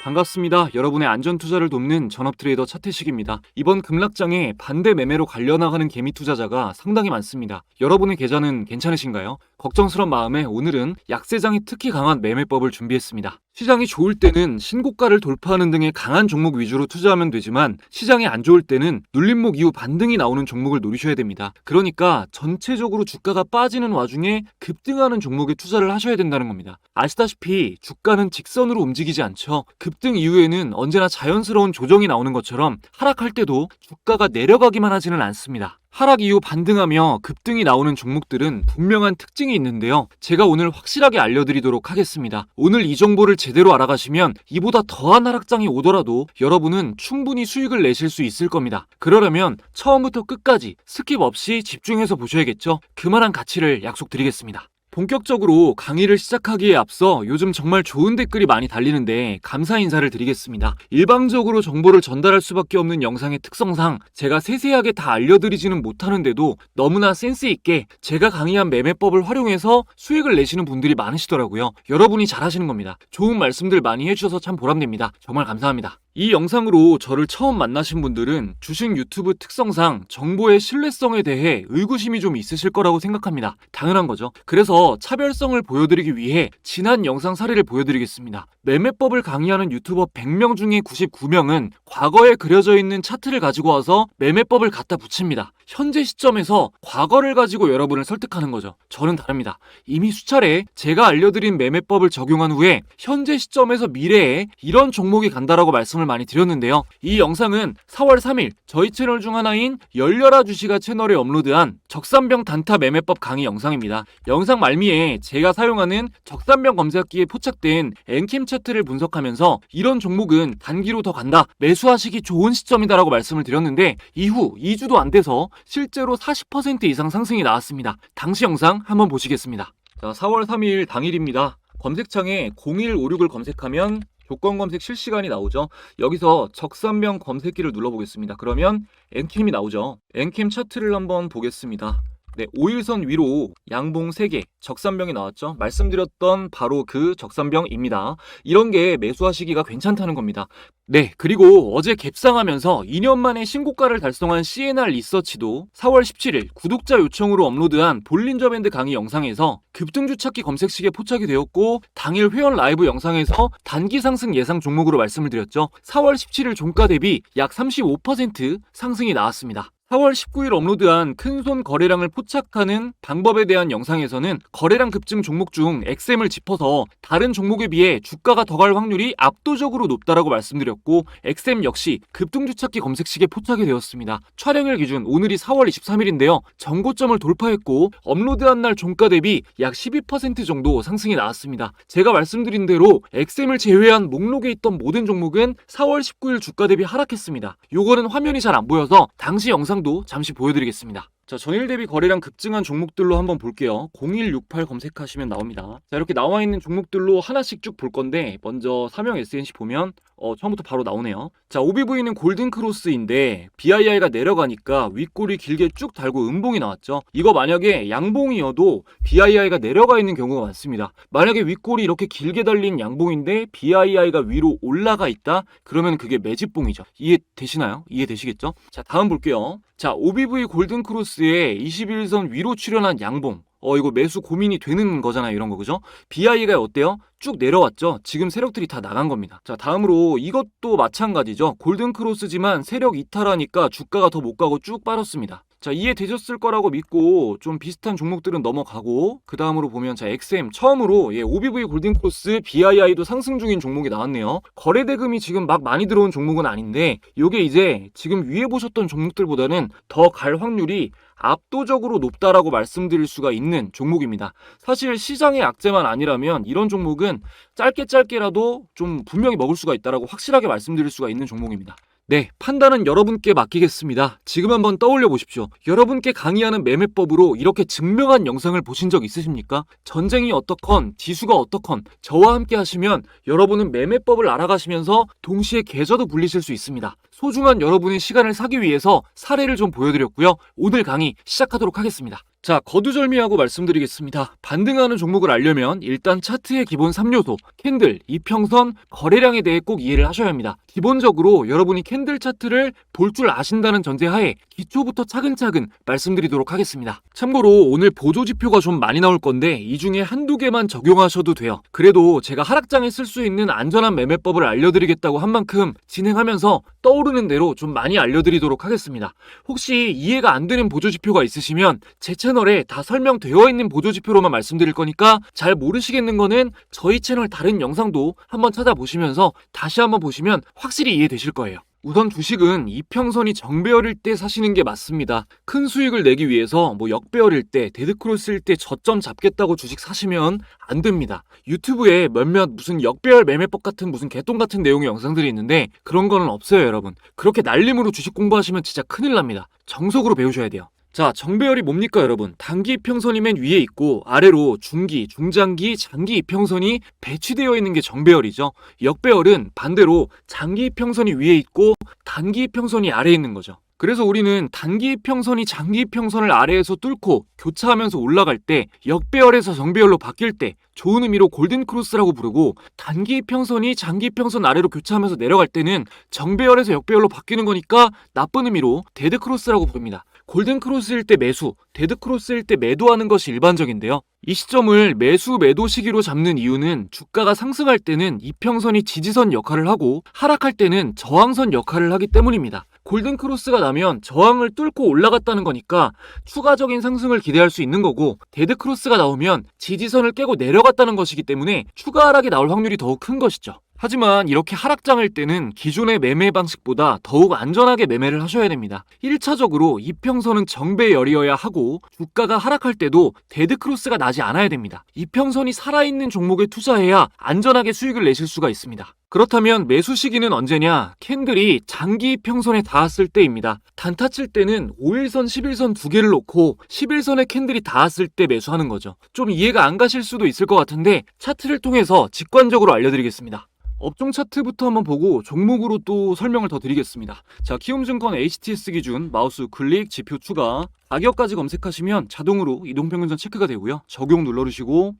반갑습니다. 여러분의 안전 투자를 돕는 전업트레이더 차태식입니다. 이번 급락장에 반대 매매로 갈려나가는 개미 투자자가 상당히 많습니다. 여러분의 계좌는 괜찮으신가요? 걱정스런 마음에 오늘은 약세장이 특히 강한 매매법을 준비했습니다. 시장이 좋을 때는 신고가를 돌파하는 등의 강한 종목 위주로 투자하면 되지만 시장이 안 좋을 때는 눌림목 이후 반등이 나오는 종목을 노리셔야 됩니다. 그러니까 전체적으로 주가가 빠지는 와중에 급등하는 종목에 투자를 하셔야 된다는 겁니다. 아시다시피 주가는 직선으로 움직이지 않죠. 급등 이후에는 언제나 자연스러운 조정이 나오는 것처럼 하락할 때도 주가가 내려가기만 하지는 않습니다. 하락 이후 반등하며 급등이 나오는 종목들은 분명한 특징이 있는데요. 제가 오늘 확실하게 알려드리도록 하겠습니다. 오늘 이 정보를 제대로 알아가시면 이보다 더한 하락장이 오더라도 여러분은 충분히 수익을 내실 수 있을 겁니다. 그러려면 처음부터 끝까지 스킵 없이 집중해서 보셔야겠죠. 그만한 가치를 약속드리겠습니다. 본격적으로 강의를 시작하기에 앞서 요즘 정말 좋은 댓글이 많이 달리는데 감사 인사를 드리겠습니다. 일방적으로 정보를 전달할 수밖에 없는 영상의 특성상 제가 세세하게 다 알려드리지는 못하는데도 너무나 센스 있게 제가 강의한 매매법을 활용해서 수익을 내시는 분들이 많으시더라고요. 여러분이 잘하시는 겁니다. 좋은 말씀들 많이 해주셔서 참 보람됩니다. 정말 감사합니다. 이 영상으로 저를 처음 만나신 분들은 주식 유튜브 특성상 정보의 신뢰성에 대해 의구심이 좀 있으실 거라고 생각합니다. 당연한 거죠. 그래서 차별성을 보여드리기 위해 지난 영상 사례를 보여드리겠습니다. 매매법을 강의하는 유튜버 100명 중에 99명은 과거에 그려져 있는 차트를 가지고 와서 매매법을 갖다 붙입니다. 현재 시점에서 과거를 가지고 여러분을 설득하는 거죠. 저는 다릅니다. 이미 수차례 제가 알려드린 매매법을 적용한 후에 현재 시점에서 미래에 이런 종목이 간다라고 말씀을 많이 드렸는데요. 이 영상은 4월 3일 저희 채널 중 하나인 열려라 주식아 채널에 업로드한 적산병 단타 매매법 강의 영상입니다. 영상 말미에 제가 사용하는 적산병 검색기에 포착된 엔캠 차트를 분석하면서 이런 종목은 단기로 더 간다, 매수하시기 좋은 시점이다라고 말씀을 드렸는데 이후 2주도 안 돼서 실제로 40% 이상 상승이 나왔습니다. 당시 영상 한번 보시겠습니다. 자, 4월 3일 당일입니다. 검색창에 0156을 검색하면 조건 검색 실시간이 나오죠. 여기서 적산병 검색기를 눌러보겠습니다. 그러면 엔캠이 나오죠. 엔캠 차트를 한번 보겠습니다. 네, 5일선 위로 양봉 3개, 적산병이 나왔죠. 말씀드렸던 바로 그 적산병입니다. 이런 게 매수하시기가 괜찮다는 겁니다. 네, 그리고 어제 갭상하면서 2년 만에 신고가를 달성한 CNR 리서치도 4월 17일 구독자 요청으로 업로드한 볼린저 밴드 강의 영상에서 급등주 찾기 검색식에 포착이 되었고 당일 회원 라이브 영상에서 단기 상승 예상 종목으로 말씀을 드렸죠. 4월 17일 종가 대비 약 35% 상승이 나왔습니다. 4월 19일 업로드한 큰손 거래량을 포착하는 방법에 대한 영상에서는 거래량 급증 종목 중 XM을 짚어서 다른 종목에 비해 주가가 더 갈 확률이 압도적으로 높다라고 말씀드렸고 XM 역시 급등주 찾기 검색식에 포착이 되었습니다. 촬영일 기준 오늘이 4월 23일인데요. 전고점을 돌파했고 업로드한 날 종가 대비 약 12% 정도 상승이 나왔습니다. 제가 말씀드린 대로 XM을 제외한 목록에 있던 모든 종목은 4월 19일 주가 대비 하락했습니다. 요거는 화면이 잘 안 보여서 당시 영상도 잠시 보여드리겠습니다. 자, 전일 대비 거래량 급증한 종목들로 한번 볼게요. 0168 검색하시면 나옵니다. 자, 이렇게 나와 있는 종목들로 하나씩 쭉 볼 건데 먼저 삼형 SNC 보면 처음부터 바로 나오네요. 자, OBV는 골든크로스인데 BII가 내려가니까 윗골이 길게 쭉 달고 음봉이 나왔죠. 이거 만약에 양봉이어도 BII가 내려가 있는 경우가 많습니다. 만약에 윗골이 이렇게 길게 달린 양봉인데 BII가 위로 올라가 있다? 그러면 그게 매집봉이죠. 이해되시나요? 이해되시겠죠? 자, 다음 볼게요. 자, OBV 골든크로스의 21선 위로 출현한 양봉. 이거 매수 고민이 되는 거잖아요. 이런 거, 그죠? BI가 어때요? 쭉 내려왔죠? 지금 세력들이 다 나간 겁니다. 자, 다음으로 이것도 마찬가지죠. 골든크로스지만 세력 이탈하니까 주가가 더 못 가고 쭉 빠졌습니다. 자, 이해되셨을 거라고 믿고 좀 비슷한 종목들은 넘어가고 그 다음으로 보면 자, XM 처음으로 OBV 골든크로스 BII도 상승 중인 종목이 나왔네요. 거래대금이 지금 막 많이 들어온 종목은 아닌데 요게 이제 지금 위에 보셨던 종목들보다는 더 갈 확률이 압도적으로 높다라고 말씀드릴 수가 있는 종목입니다. 사실 시장의 악재만 아니라면 이런 종목은 짧게라도 좀 분명히 먹을 수가 있다라고 확실하게 말씀드릴 수가 있는 종목입니다. 네, 판단은 여러분께 맡기겠습니다. 지금 한번 떠올려 보십시오. 여러분께 강의하는 매매법으로 이렇게 증명한 영상을 보신 적 있으십니까? 전쟁이 어떻건 지수가 어떻건 저와 함께 하시면 여러분은 매매법을 알아가시면서 동시에 계좌도 불리실 수 있습니다. 소중한 여러분의 시간을 사기 위해서 사례를 좀 보여드렸고요. 오늘 강의 시작하도록 하겠습니다. 자, 거두절미하고 말씀드리겠습니다. 반등하는 종목을 알려면 일단 차트의 기본 3요소, 캔들, 이평선, 거래량에 대해 꼭 이해를 하셔야 합니다. 기본적으로 여러분이 캔들 차트를 볼 줄 아신다는 전제하에 기초부터 차근차근 말씀드리도록 하겠습니다. 참고로 오늘 보조지표가 좀 많이 나올 건데 이 중에 한두 개만 적용하셔도 돼요. 그래도 제가 하락장에 쓸 수 있는 안전한 매매법을 알려드리겠다고 한 만큼 진행하면서 떠오르는 대로 좀 많이 알려드리도록 하겠습니다. 혹시 이해가 안 되는 보조지표가 있으시면 제 채널에 다 설명되어 있는 보조지표로만 말씀드릴 거니까 잘 모르시겠는 거는 저희 채널 다른 영상도 한번 찾아보시면서 다시 한번 보시면 확실히 이해되실 거예요. 우선 주식은 이평선이 정배열일 때 사시는 게 맞습니다. 큰 수익을 내기 위해서 역배열일 때, 데드크로스일 때 저점 잡겠다고 주식 사시면 안 됩니다. 유튜브에 몇몇 무슨 역배열 매매법 같은 무슨 개똥 같은 내용의 영상들이 있는데 그런 거는 없어요, 여러분. 그렇게 날림으로 주식 공부하시면 진짜 큰일 납니다. 정석으로 배우셔야 돼요. 자, 정배열이 뭡니까 여러분? 단기 이평선이 맨 위에 있고 아래로 중기, 중장기, 장기 이평선이 배치되어 있는 게 정배열이죠. 역배열은 반대로 장기 이평선이 위에 있고 단기 이평선이 아래에 있는 거죠. 그래서 우리는 단기 이평선이 장기 이평선을 아래에서 뚫고 교차하면서 올라갈 때, 역배열에서 정배열로 바뀔 때 좋은 의미로 골든크로스라고 부르고, 단기 이평선이 장기 이평선 아래로 교차하면서 내려갈 때는 정배열에서 역배열로 바뀌는 거니까 나쁜 의미로 데드크로스라고 부릅니다. 골든크로스일 때 매수, 데드크로스일 때 매도하는 것이 일반적인데요. 이 시점을 매수 매도 시기로 잡는 이유는 주가가 상승할 때는 이평선이 지지선 역할을 하고 하락할 때는 저항선 역할을 하기 때문입니다. 골든크로스가 나면 저항을 뚫고 올라갔다는 거니까 추가적인 상승을 기대할 수 있는 거고, 데드크로스가 나오면 지지선을 깨고 내려갔다는 것이기 때문에 추가 하락이 나올 확률이 더욱 큰 것이죠. 하지만 이렇게 하락장일 때는 기존의 매매 방식보다 더욱 안전하게 매매를 하셔야 됩니다. 1차적으로 이평선은 정배열이어야 하고 주가가 하락할 때도 데드크로스가 나지 않아야 됩니다. 이평선이 살아있는 종목에 투자해야 안전하게 수익을 내실 수가 있습니다. 그렇다면 매수 시기는 언제냐? 캔들이 장기 이평선에 닿았을 때입니다. 단타 칠 때는 5일선, 11선 두 개를 놓고 11선의 캔들이 닿았을 때 매수하는 거죠. 좀 이해가 안 가실 수도 있을 것 같은데 차트를 통해서 직관적으로 알려드리겠습니다. 업종 차트부터 한번 보고 종목으로 또 설명을 더 드리겠습니다. 자, 키움증권 HTS 기준 마우스 클릭 지표 추가, 가격까지 검색하시면 자동으로 이동평균선 체크가 되고요. 적용 눌러주시고,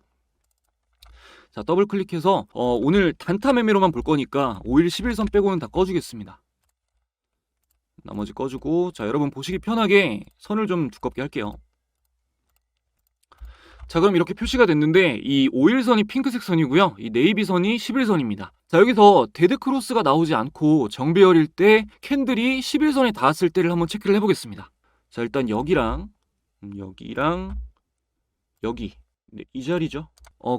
자, 더블 클릭해서 오늘 단타 매매로만 볼 거니까 5일 11선 빼고는 다 꺼주겠습니다. 나머지 꺼주고, 자, 여러분 보시기 편하게 선을 좀 두껍게 할게요. 자, 그럼 이렇게 표시가 됐는데 이 5일선이 핑크색 선이고요. 이 네이비선이 11선입니다. 자, 여기서 데드크로스가 나오지 않고 정배열일 때 캔들이 11선에 닿았을 때를 한번 체크를 해보겠습니다. 자, 일단 여기랑 여기, 네, 이 자리죠.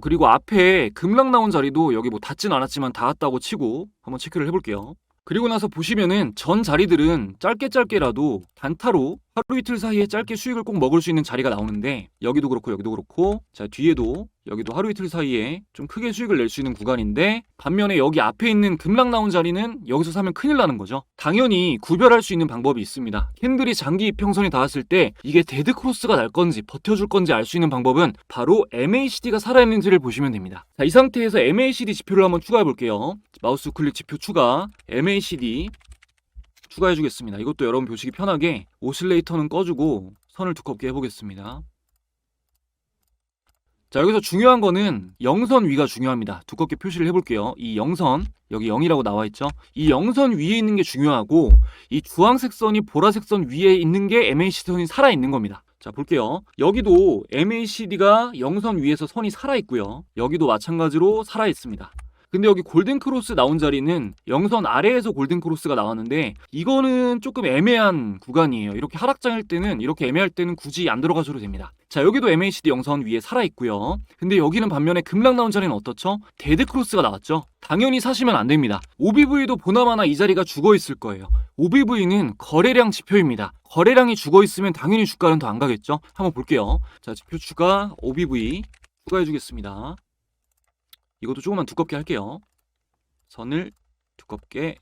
그리고 앞에 급락 나온 자리도 여기 닿진 않았지만 닿았다고 치고 한번 체크를 해볼게요. 그리고 나서 보시면은 전 자리들은 짧게라도 단타로 하루 이틀 사이에 짧게 수익을 꼭 먹을 수 있는 자리가 나오는데, 여기도 그렇고 자, 뒤에도 여기도 하루 이틀 사이에 좀 크게 수익을 낼 수 있는 구간인데, 반면에 여기 앞에 있는 급락 나온 자리는 여기서 사면 큰일 나는 거죠. 당연히 구별할 수 있는 방법이 있습니다. 캔들이 장기 이평선에 닿았을 때 이게 데드크로스가 날 건지 버텨줄 건지 알 수 있는 방법은 바로 MACD가 살아있는지를 보시면 됩니다. 자, 이 상태에서 MACD 지표를 한번 추가해 볼게요. 마우스 클릭 지표 추가, MACD 추가해 주겠습니다. 이것도 여러분 보시기 편하게 오실레이터는 꺼주고 선을 두껍게 해보겠습니다. 자, 여기서 중요한 거는 영선 위가 중요합니다. 두껍게 표시를 해볼게요. 이 영선, 여기 0이라고 나와 있죠. 이 영선 위에 있는 게 중요하고, 이 주황색 선이 보라색 선 위에 있는 게 MACD 선이 살아있는 겁니다. 자, 볼게요. 여기도 MACD가 영선 위에서 선이 살아있고요. 여기도 마찬가지로 살아있습니다. 근데 여기 골든크로스 나온 자리는 영선 아래에서 골든크로스가 나왔는데 이거는 조금 애매한 구간이에요. 이렇게 하락장일 때는, 이렇게 애매할 때는 굳이 안 들어가셔도 됩니다. 자, 여기도 MACD 영선 위에 살아있고요. 근데 여기는 반면에 급락 나온 자리는 어떻죠? 데드크로스가 나왔죠. 당연히 사시면 안 됩니다. OBV도 보나마나 이 자리가 죽어있을 거예요. OBV는 거래량 지표입니다. 거래량이 죽어있으면 당연히 주가는 더 안 가겠죠. 한번 볼게요. 자, 지표 추가, OBV 추가해주겠습니다. 이것도 조금만 두껍게 할게요. 선을 두껍게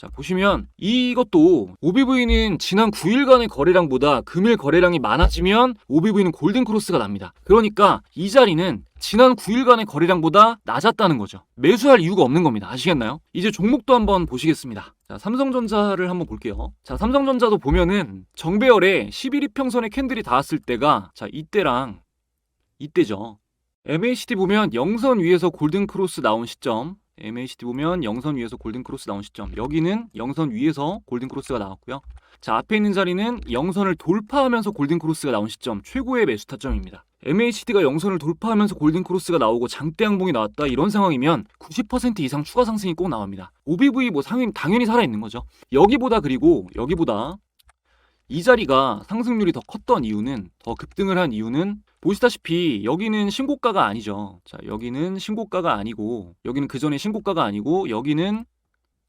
자, 보시면 이것도 OBV는 지난 9일간의 거래량보다 금일 거래량이 많아지면 OBV는 골든크로스가 납니다. 그러니까 이 자리는 지난 9일간의 거래량보다 낮았다는 거죠. 매수할 이유가 없는 겁니다. 아시겠나요? 이제 종목도 한번 보시겠습니다. 자, 삼성전자를 한번 볼게요. 자, 삼성전자도 보면은 정배열에 11이평선의 캔들이 닿았을 때가 자, 이때랑 이때죠. MACD 보면 영선 위에서 골든크로스 나온 시점, MACD 보면 영선 위에서 골든크로스 나온 시점, 여기는 영선 위에서 골든크로스가 나왔고요. 자, 앞에 있는 자리는 영선을 돌파하면서 골든크로스가 나온 시점, 최고의 매수 타점입니다. MACD가 영선을 돌파하면서 골든크로스가 나오고 장대 양봉이 나왔다, 이런 상황이면 90% 이상 추가 상승이 꼭 나옵니다. OBV 뭐 상승 당연히 살아있는 거죠. 그리고 여기보다 이 자리가 상승률이 더 컸던 이유는, 더 급등을 한 이유는 보시다시피 여기는 신고가가 아니죠. 자, 여기는 신고가가 아니고, 여기는 그 전에 신고가가 아니고, 여기는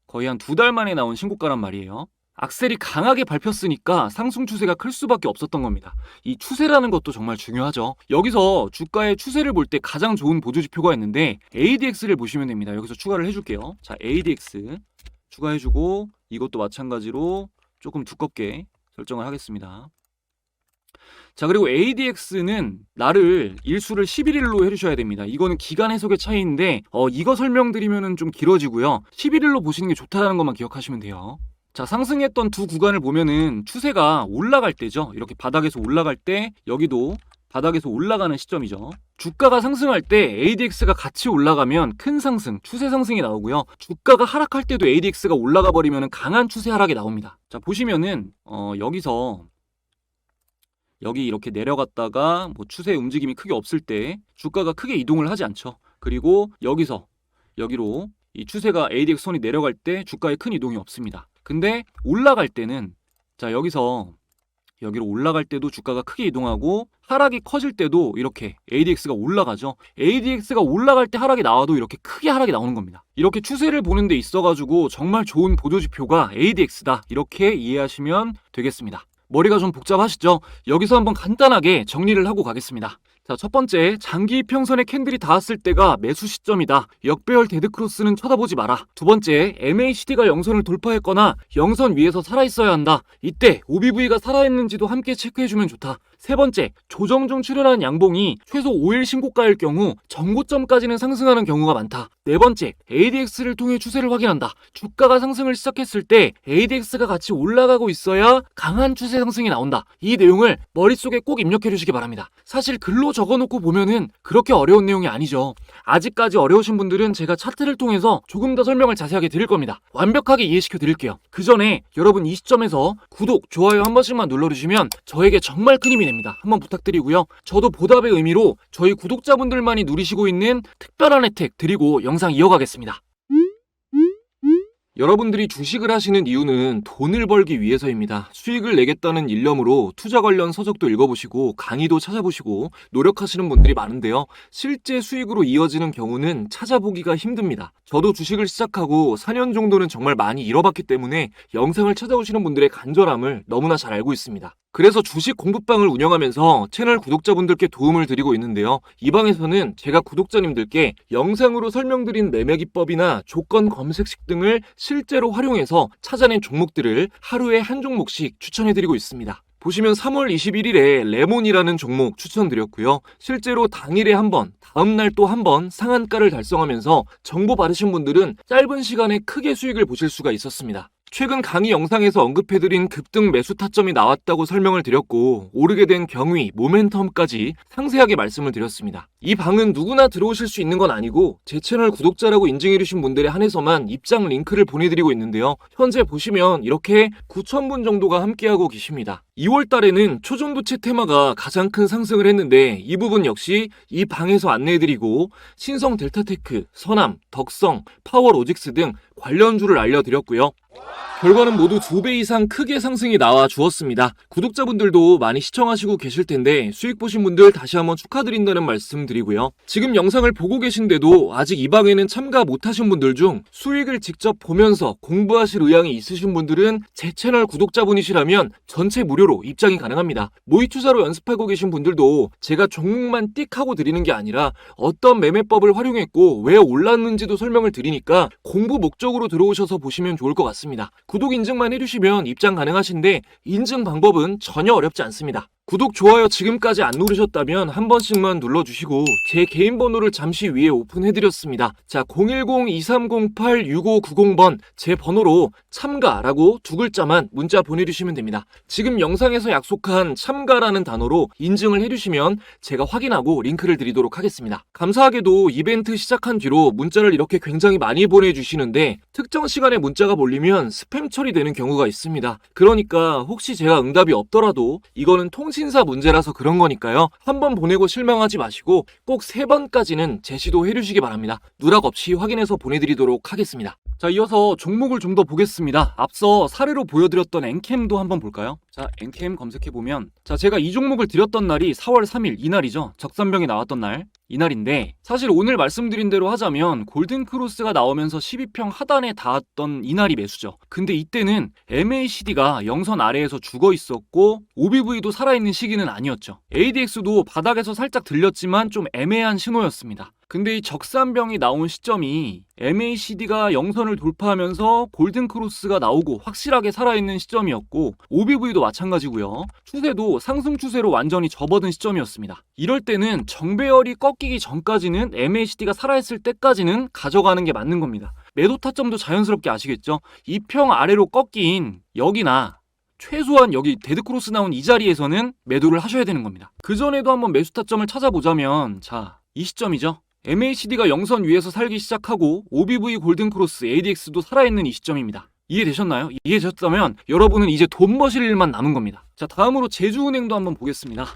거의 한 2달 만에 나온 신고가란 말이에요. 악셀이 강하게 밟혔으니까 상승 추세가 클 수밖에 없었던 겁니다. 이 추세라는 것도 정말 중요하죠. 여기서 주가의 추세를 볼 때 가장 좋은 보조지표가 있는데 ADX를 보시면 됩니다. 여기서 추가를 해줄게요. 자, ADX 추가해주고, 이것도 마찬가지로 조금 두껍게 설정을 하겠습니다. 자, 그리고 ADX는 날을 일수를 11일로 해주셔야 됩니다. 이거는 기간 해석의 차이인데 이거 설명드리면 좀 길어지고요. 11일로 보시는 게 좋다는 것만 기억하시면 돼요. 자, 상승했던 두 구간을 보면은 추세가 올라갈 때죠. 이렇게 바닥에서 올라갈 때, 여기도 바닥에서 올라가는 시점이죠. 주가가 상승할 때 ADX가 같이 올라가면 큰 상승, 추세 상승이 나오고요. 주가가 하락할 때도 ADX가 올라가 버리면 강한 추세 하락이 나옵니다. 자, 보시면은 여기서 여기 이렇게 내려갔다가 뭐 추세 움직임이 크게 없을 때 주가가 크게 이동을 하지 않죠. 그리고 여기서 여기로 이 추세가 ADX 선이 내려갈 때 주가에 큰 이동이 없습니다. 근데 올라갈 때는, 자, 여기서 여기로 올라갈 때도 주가가 크게 이동하고, 하락이 커질 때도 이렇게 ADX가 올라가죠. ADX가 올라갈 때 하락이 나와도 이렇게 크게 하락이 나오는 겁니다. 이렇게 추세를 보는 데 있어가지고 정말 좋은 보조지표가 ADX다, 이렇게 이해하시면 되겠습니다. 머리가 좀 복잡하시죠? 여기서 한번 간단하게 정리를 하고 가겠습니다. 자, 첫 번째, 장기 이평선의 캔들이 닿았을 때가 매수 시점이다. 역배열 데드크로스는 쳐다보지 마라. 두 번째, MACD가 영선을 돌파했거나 영선 위에서 살아있어야 한다. 이때 OBV가 살아있는지도 함께 체크해주면 좋다. 세 번째, 조정 중 출현한 양봉이 최소 5일 신고가일 경우 전고점까지는 상승하는 경우가 많다. 네 번째, ADX를 통해 추세를 확인한다. 주가가 상승을 시작했을 때 ADX가 같이 올라가고 있어야 강한 추세 상승이 나온다. 이 내용을 머릿속에 꼭 입력해 주시기 바랍니다. 사실 글로 적어놓고 보면은 그렇게 어려운 내용이 아니죠. 아직까지 어려우신 분들은 제가 차트를 통해서 조금 더 설명을 자세하게 드릴 겁니다. 완벽하게 이해시켜 드릴게요. 그 전에 여러분 이 시점에서 구독, 좋아요 한 번씩만 눌러주시면 저에게 정말 큰 힘이 됩니다. 한번 부탁드리고요. 저도 보답의 의미로 저희 구독자분들만이 누리시고 있는 특별한 혜택 드리고 영상 이어가겠습니다. 여러분들이 주식을 하시는 이유는 돈을 벌기 위해서입니다. 수익을 내겠다는 일념으로 투자 관련 서적도 읽어보시고 강의도 찾아보시고 노력하시는 분들이 많은데요. 실제 수익으로 이어지는 경우는 찾아보기가 힘듭니다. 저도 주식을 시작하고 4년 정도는 정말 많이 잃어봤기 때문에 영상을 찾아오시는 분들의 간절함을 너무나 잘 알고 있습니다. 그래서 주식 공부방을 운영하면서 채널 구독자분들께 도움을 드리고 있는데요. 이 방에서는 제가 구독자님들께 영상으로 설명드린 매매 기법이나 조건 검색식 등을 실제로 활용해서 찾아낸 종목들을 하루에 한 종목씩 추천해드리고 있습니다. 보시면 3월 21일에 레몬이라는 종목 추천드렸고요. 실제로 당일에 한 번, 다음날 또 한 번 상한가를 달성하면서 정보 받으신 분들은 짧은 시간에 크게 수익을 보실 수가 있었습니다. 최근 강의 영상에서 언급해드린 급등 매수 타점이 나왔다고 설명을 드렸고, 오르게 된 경위, 모멘텀까지 상세하게 말씀을 드렸습니다. 이 방은 누구나 들어오실 수 있는 건 아니고 제 채널 구독자라고 인증해주신 분들에 한해서만 입장 링크를 보내드리고 있는데요. 현재 보시면 이렇게 9,000분 정도가 함께하고 계십니다. 2월 달에는 초전도체 테마가 가장 큰 상승을 했는데 이 부분 역시 이 방에서 안내해드리고 신성 델타테크, 서남, 덕성, 파워로직스 등 관련주를 알려드렸고요. 결과는 모두 2배 이상 크게 상승이 나와 주었습니다. 구독자분들도 많이 시청하시고 계실 텐데 수익 보신 분들 다시 한번 축하드린다는 말씀 드리고요. 지금 영상을 보고 계신데도 아직 이 방에는 참가 못하신 분들 중 수익을 직접 보면서 공부하실 의향이 있으신 분들은 제 채널 구독자분이시라면 전체 무료 무료로 입장이 가능합니다. 모의 투자로 연습하고 계신 분들도 제가 종목만 띡 하고 드리는 게 아니라 어떤 매매법을 활용했고 왜 올랐는지도 설명을 드리니까 공부 목적으로 들어오셔서 보시면 좋을 것 같습니다. 구독 인증만 해주시면 입장 가능하신데 인증 방법은 전혀 어렵지 않습니다. 구독, 좋아요 지금까지 안 누르셨다면 한 번씩만 눌러주시고 제 개인 번호를 잠시 위에 오픈해드렸습니다. 자, 010-2308-6590번 제 번호로 참가라고 두 글자만 문자 보내주시면 됩니다. 지금 영상에서 약속한 참가라는 단어로 인증을 해주시면 제가 확인하고 링크를 드리도록 하겠습니다. 감사하게도 이벤트 시작한 뒤로 문자를 이렇게 굉장히 많이 보내주시는데 특정 시간에 문자가 몰리면 스팸 처리되는 경우가 있습니다. 그러니까 혹시 제가 응답이 없더라도 이거는 통신사 문제라서 그런 거니까요. 한 번 보내고 실망하지 마시고 꼭 3번까지는 재시도 해주시기 바랍니다. 누락 없이 확인해서 보내드리도록 하겠습니다. 자, 이어서 종목을 좀 더 보겠습니다. 앞서 사례로 보여드렸던 엔캠도 한번 볼까요? 자, 엔캠 검색해보면 자, 제가 이 종목을 드렸던 날이 4월 3일 이날이죠. 적산병이 나왔던 날 이날인데 사실 오늘 말씀드린 대로 하자면 골든크로스가 나오면서 12평 하단에 닿았던 이날이 매수죠. 근데 이때는 MACD가 영선 아래에서 죽어 있었고 OBV도 살아있는 시기는 아니었죠. ADX도 바닥에서 살짝 들렸지만 좀 애매한 신호였습니다. 근데 이 적산병이 나온 시점이 MACD가 영선을 돌파하면서 골든크로스가 나오고 확실하게 살아있는 시점이었고 OBV도 마찬가지고요. 추세도 상승 추세로 완전히 접어든 시점이었습니다. 이럴 때는 정배열이 꺾이기 전까지는 MACD가 살아있을 때까지는 가져가는 게 맞는 겁니다. 매도 타점도 자연스럽게 아시겠죠? 2평 아래로 꺾인 여기나 최소한 여기 데드크로스 나온 이 자리에서는 매도를 하셔야 되는 겁니다. 그전에도 한번 매수 타점을 찾아보자면 자, 이 시점이죠. MACD가 영선 위에서 살기 시작하고 OBV 골든크로스 ADX도 살아있는 이 시점입니다. 이해되셨나요? 이해되셨다면 여러분은 이제 돈 버실 일만 남은 겁니다. 자, 다음으로 제주은행도 한번 보겠습니다.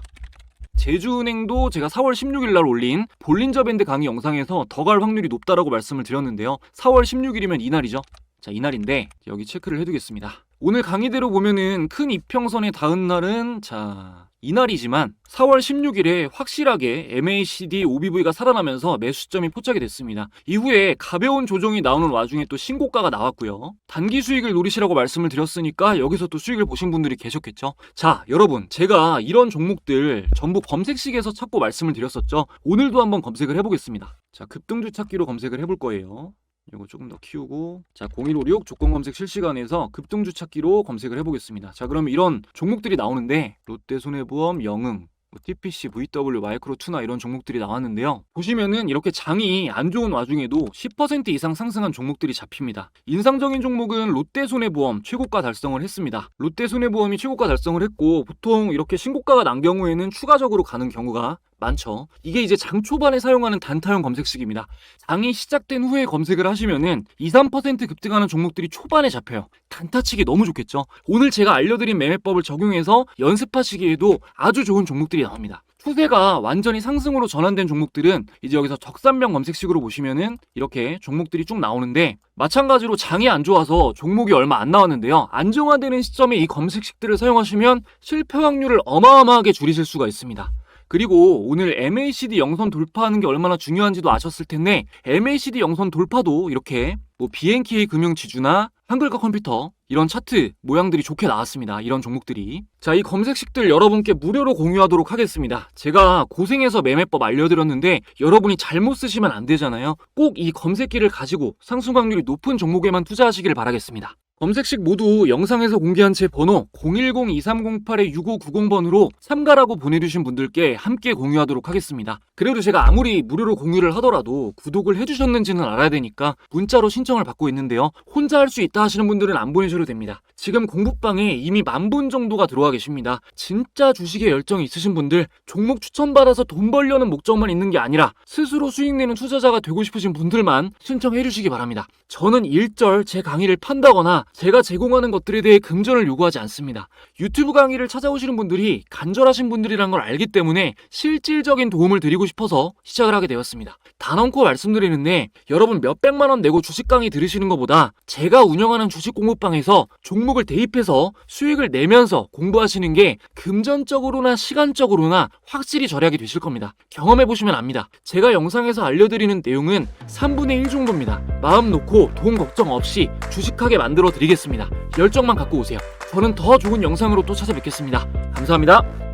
제주은행도 제가 4월 16일 날 올린 볼린저 밴드 강의 영상에서 더 갈 확률이 높다라고 말씀을 드렸는데요. 4월 16일이면 이날이죠. 자, 이날인데 여기 체크를 해두겠습니다. 오늘 강의대로 보면은 큰 이평선에 닿은 날은 자, 이날이지만 4월 16일에 확실하게 MACD, OBV가 살아나면서 매수점이 포착이 됐습니다. 이후에 가벼운 조정이 나오는 와중에 또 신고가가 나왔고요. 단기 수익을 노리시라고 말씀을 드렸으니까 여기서 또 수익을 보신 분들이 계셨겠죠. 자, 여러분, 제가 이런 종목들 전부 검색식에서 찾고 말씀을 드렸었죠. 오늘도 한번 검색을 해보겠습니다. 자, 급등주 찾기로 검색을 해볼 거예요. 이거 조금 더 키우고 자, 0156 조건 검색 실시간에서 급등주 찾기로 검색을 해보겠습니다. 자, 그러면 이런 종목들이 나오는데 롯데손해보험, 영흥, TPC, VW, 마이크로투나 이런 종목들이 나왔는데요. 보시면은 이렇게 장이 안 좋은 와중에도 10% 이상 상승한 종목들이 잡힙니다. 인상적인 종목은 롯데손해보험 최고가 달성을 했습니다. 롯데손해보험이 최고가 달성을 했고 보통 이렇게 신고가가 난 경우에는 추가적으로 가는 경우가 많죠. 이게 이제 장 초반에 사용하는 단타형 검색식입니다. 장이 시작된 후에 검색을 하시면은 2, 3% 급등하는 종목들이 초반에 잡혀요. 단타치기 너무 좋겠죠. 오늘 제가 알려드린 매매법을 적용해서 연습하시기에도 아주 좋은 종목들이 나옵니다. 추세가 완전히 상승으로 전환된 종목들은 이제 여기서 적산병 검색식으로 보시면은 이렇게 종목들이 쭉 나오는데 마찬가지로 장이 안 좋아서 종목이 얼마 안 나왔는데요. 안정화되는 시점에 이 검색식들을 사용하시면 실패 확률을 어마어마하게 줄이실 수가 있습니다. 그리고 오늘 MACD 영선 돌파하는 게 얼마나 중요한지도 아셨을 텐데 MACD 영선 돌파도 이렇게 BNK 금융지주나 한글과 컴퓨터 이런 차트 모양들이 좋게 나왔습니다. 이런 종목들이. 자, 이 검색식들 여러분께 무료로 공유하도록 하겠습니다. 제가 고생해서 매매법 알려드렸는데 여러분이 잘못 쓰시면 안 되잖아요. 꼭 이 검색기를 가지고 상승 확률이 높은 종목에만 투자하시길 바라겠습니다. 검색식 모두 영상에서 공개한 제 번호 010-2308-6590번으로 참가라고 보내주신 분들께 함께 공유하도록 하겠습니다. 그래도 제가 아무리 무료로 공유를 하더라도 구독을 해주셨는지는 알아야 되니까 문자로 신청을 받고 있는데요. 혼자 할 수 있다 하시는 분들은 안 보내셔도 됩니다. 지금 공부방에 이미 10,000분 정도가 들어와 계십니다. 진짜 주식에 열정이 있으신 분들, 종목 추천받아서 돈 벌려는 목적만 있는 게 아니라 스스로 수익 내는 투자자가 되고 싶으신 분들만 신청해 주시기 바랍니다. 저는 일절 제 강의를 판다거나 제가 제공하는 것들에 대해 금전을 요구하지 않습니다. 유튜브 강의를 찾아오시는 분들이 간절하신 분들이란 걸 알기 때문에 실질적인 도움을 드리고 싶어서 시작을 하게 되었습니다. 단언코 말씀드리는데 여러분 몇백만 원 내고 주식 강의 들으시는 것보다 제가 운영하는 주식 공부방에서 종목을 대입해서 수익을 내면서 공부하시는 게 금전적으로나 시간적으로나 확실히 절약이 되실 겁니다. 경험해보시면 압니다. 제가 영상에서 알려드리는 내용은 3분의 1 정도입니다. 마음 놓고 돈 걱정 없이 주식하게 만들어 드리겠습니다. 열정만 갖고 오세요. 저는 더 좋은 영상으로 또 찾아뵙겠습니다. 감사합니다.